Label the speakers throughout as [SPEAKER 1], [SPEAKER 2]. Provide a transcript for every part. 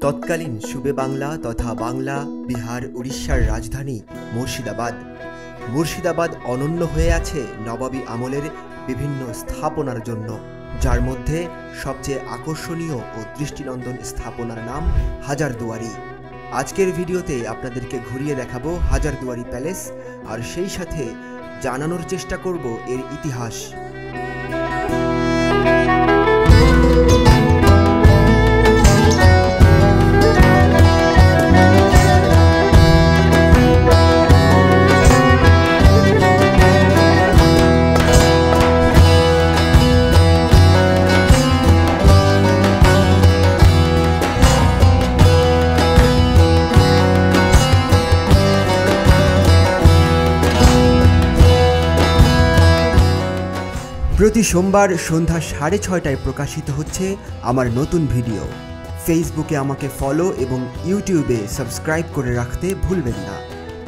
[SPEAKER 1] তৎকালীন সুবে বাংলা তথা বাংলা, বিহার, উড়িষ্যার রাজধানী মুর্শিদাবাদ অনন্য হয়ে আছে নবাবী আমলের বিভিন্ন স্থাপনার জন্য, যার মধ্যে সবচেয়ে আকর্ষণীয় ও দৃষ্টিনন্দন স্থাপনার নাম হাজারদুয়ারি। আজকের ভিডিওতে আপনাদেরকে ঘুরিয়ে দেখাবো হাজারদুয়ারি প্যালেস, আর সেই সাথে জানানোর চেষ্টা করব এর ইতিহাস। প্রতি সোমবার সন্ধ্যা 6:30টায় প্রকাশিত হচ্ছে আমার নতুন ভিডিও। ফেসবুকে আমাকে ফলো এবং ইউটিউবে সাবস্ক্রাইব করে রাখতে ভুলবেন না।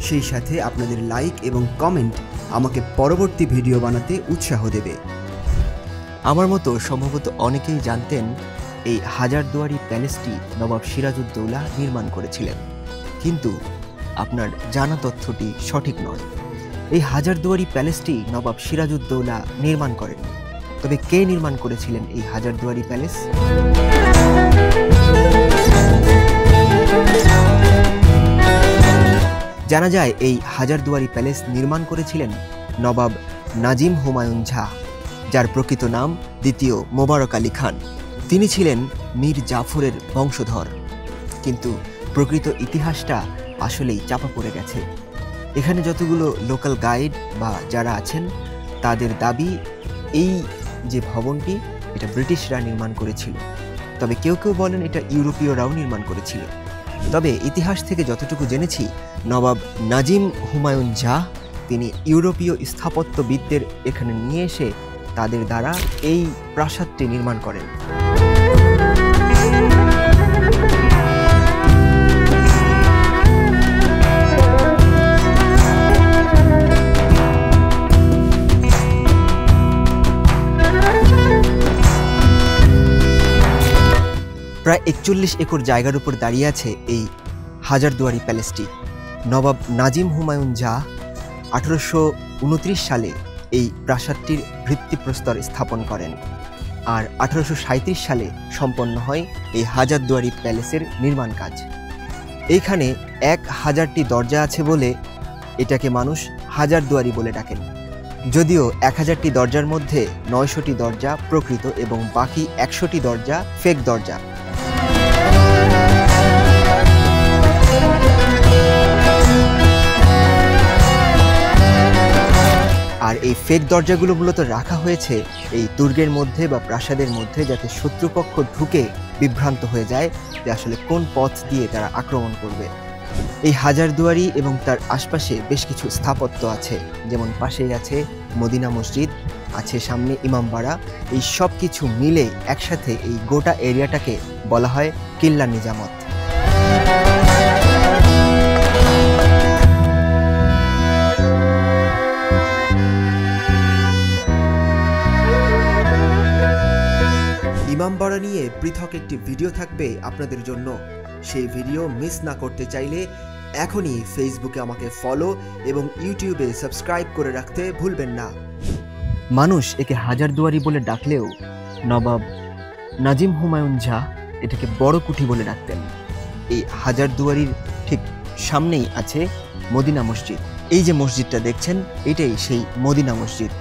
[SPEAKER 1] সেই সাথে আপনাদের লাইক এবং কমেন্ট আমাকে পরবর্তী ভিডিও বানাতে উৎসাহ দেবে।
[SPEAKER 2] আমার মতো সম্ভবত অনেকেই জানতেন এই হাজারদুয়ারি প্যালেসটি নবাব সিরাজউদ্দৌলা নির্মাণ করেছিলেন, কিন্তু আপনার জানা তথ্যটি সঠিক নয়। এই হাজারদুয়ারি প্যালেসটি নবাব সিরাজউদ্দৌলা নির্মাণ করেন। তবে কে নির্মাণ করেছিলেন এই হাজারদুয়ারি প্যালেস? জানা যায় এই হাজারদুয়ারি প্যালেস নির্মাণ করেছিলেন নবাব নাজিম হুমায়ুন ঝা, যার প্রকৃত নাম দ্বিতীয় মোবারক আলী খান। তিনি ছিলেন মীর জাফরের বংশধর, কিন্তু প্রকৃত ইতিহাসটা আসলেই চাপা পড়ে গেছে। এখানে যতগুলো লোকাল গাইড বা যারা আছেন তাদের দাবি এই যে ভবনটি এটা ব্রিটিশরা নির্মাণ করেছিল, তবে কেউ কেউ বলেন এটা ইউরোপীয়রাও নির্মাণ করেছিল। তবে ইতিহাস থেকে যতটুকু জেনেছি, নবাব নাজিম হুমায়ুন ঝা তিনি ইউরোপীয় স্থাপত্যবিদদের এখানে নিয়ে এসে তাদের দ্বারা এই প্রাসাদটি নির্মাণ করেন। প্রায় 41 একর জায়গার উপর দাঁড়িয়ে আছে এই হাজারদুয়ারি প্যালেসটি। নবাব নাজিম হুমায়ুন ঝা 1829 সালে এই প্রাসাদটির ভিত্তিপ্রস্তর স্থাপন করেন, আর 1837 সালে সম্পন্ন হয় এই হাজারদুয়ারি প্যালেসের নির্মাণ কাজ। এইখানে 1000টি দরজা আছে বলে এটাকে মানুষ হাজারদুয়ারি বলে ডাকেন। যদিও 1000টি দরজার মধ্যে 900টি দরজা প্রকৃত এবং বাকি 100টি দরজা ফেক দরজা। আর এই ফেক দরজাগুলো মূলত রাখা হয়েছে এই দুর্গের মধ্যে বা প্রাসাদের মধ্যে, যাতে শত্রুপক্ষ ঢুকে বিভ্রান্ত হয়ে যায় যে আসলে কোন পথ দিয়ে তারা আক্রমণ করবে। এই হাজারদুয়ারি এবং তার আশপাশে বেশ কিছু স্থাপত্য আছে, যেমন পাশেই আছে মদিনা মসজিদ, আছে সামনে ইমামবাড়া। এই সব কিছু মিলে একসাথে এই গোটা এরিয়াটাকে বলা হয় কিল্লা নিজামত।
[SPEAKER 1] ইমামবাড়া নিয়ে পৃথক একটি ভিডিও থাকবে আপনাদের জন্য। সেই ভিডিও মিস না করতে চাইলে এখনই ফেসবুকে আমাকে ফলো এবং ইউটিউবে সাবস্ক্রাইব করে রাখতে ভুলবেন না।
[SPEAKER 2] মানুষ একে হাজারদুয়ারি বলে ডাকলেও নবাব নাজিম হুমায়ুন ঝা এটাকে বড় কুঠি বলে ডাকতেন। এই হাজারদুয়ারির ঠিক সামনেই আছে মদিনা মসজিদ। এই যে মসজিদটা দেখছেন, এটাই সেই মদিনা মসজিদ।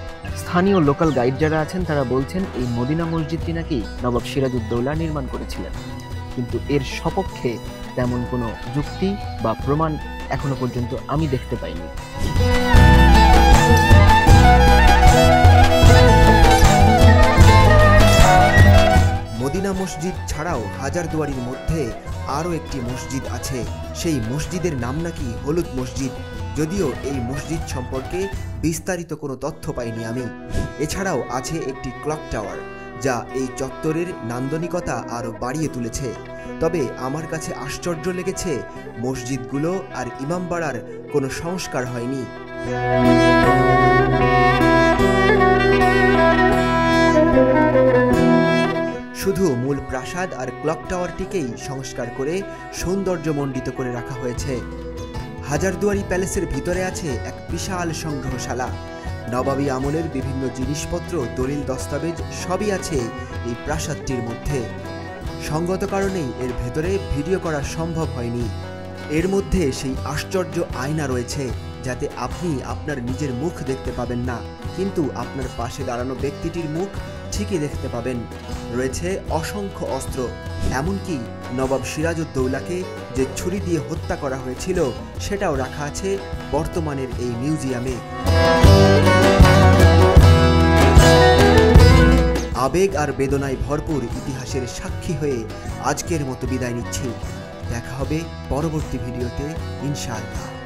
[SPEAKER 2] স্থানীয় লোকাল গাইড যারা আছেন তারা বলছেন এই মদিনা মসজিদটি নাকি নবাব সিরাজউদ্দৌলা নির্মাণ করেছিলেন, কিন্তু এর সপক্ষে তেমন কোনো যুক্তি বা প্রমাণ এখনো পর্যন্ত আমি দেখতে পাইনি।
[SPEAKER 1] মদিনা মসজিদ ছাড়াও হাজারদুয়ারির মধ্যে আরও একটি মসজিদ আছে। সেই মসজিদের নাম নাকি হলুদ মসজিদ, যদিও এই মসজিদ সম্পর্কে বিস্তারিত কোনো তথ্য পাইনি আমি। এছাড়াও আছে একটি ক্লক টাওয়ার, যা এই চত্বরের নান্দনিকতা আরও বাড়িয়ে তুলেছে। তবে আমার কাছে আশ্চর্য লেগেছে মসজিদগুলো আর ইমামবাড়ার কোনো সংস্কার হয়নি। শুধু মূল প্রাসাদ আর ক্লক টাওয়ারটিকেই সংস্কার করে সৌন্দর্যমণ্ডিত করে রাখা হয়েছে। হাজারদুয়ারি প্যালেসের ভিতরে আছে এক বিশাল সংগ্রহশালা। নবাবী আমলের বিভিন্ন জিনিসপত্র, দলিল, দস্তাবেজ সবই আছে এই প্রাসাদটির মধ্যে। সঙ্গত কারণেই এর ভেতরে ভিডিও করা সম্ভব হয়নি। এর মধ্যে সেই আশ্চর্য আয়না রয়েছে, যাতে আপনি আপনার নিজের মুখ দেখতে পাবেন না, কিন্তু আপনার পাশে দাঁড়ানো ব্যক্তিটির মুখ ঠিকই দেখতে পাবেন। রয়েছে অসংখ্য অস্ত্র, এমনকি নবাব সিরাজউদ্দৌলাকে যে ছুরি দিয়ে হত্যা করা হয়েছিল সেটাও রাখা আছে বর্তমানের এই মিউজিয়ামে। আবেগ আর বেদনায় ভরপুর ইতিহাসের সাক্ষী হয়ে আজকের মতো বিদায় নিচ্ছি। দেখা হবে পরবর্তী ভিডিওতে ইনশাআল্লাহ।